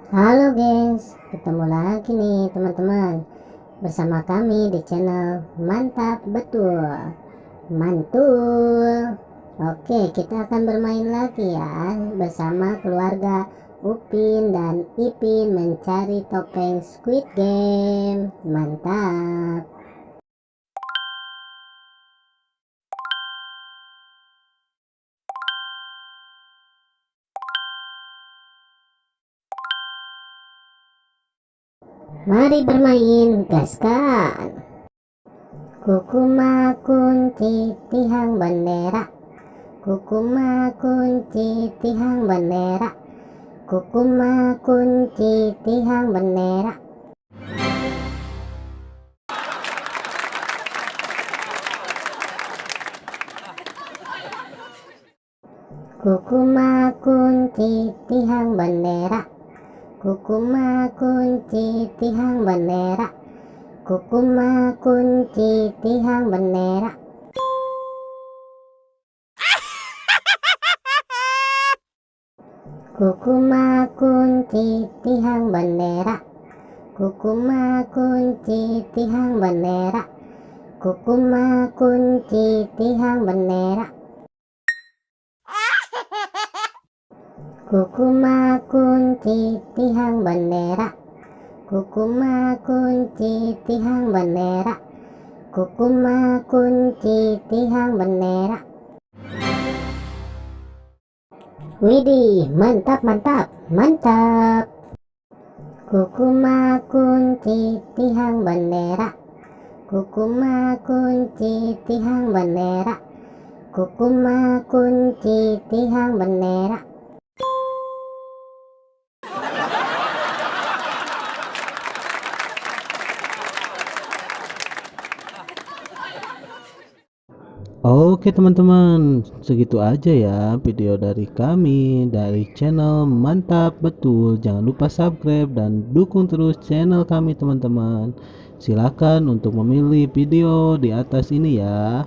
Halo gengs, ketemu lagi nih teman-teman bersama kami di channel Mantap Betul Mantul. Oke, kita akan bermain lagi ya bersama keluarga Upin dan Ipin mencari topeng Squid Game. Mantap. Mari bermain, gaskan. Kukuma kunci tihang bendera, kukuma kunci tihang bendera, kukuma kunci tihang bendera. Kukuma kunci tihang bendera, kukuma kunci tihang bendera, kukuma kunci tihang bendera. Kukuma kunci tihang bendera, kukuma kunci tihang bendera, kukuma kunci tihang bendera. Kukuma kunci tihang bendera, kukuma kunci tihang bendera, kukuma kunci tihang bendera. Widih, mantap mantap mantap. Kukuma kunci tihang bendera, kukuma kunci tihang bendera, kukuma kunci tihang bendera. Oke teman-teman, segitu aja ya video dari kami dari channel Mantap Betul. Jangan lupa subscribe dan dukung terus channel kami teman-teman. Silakan untuk memilih video di atas ini ya.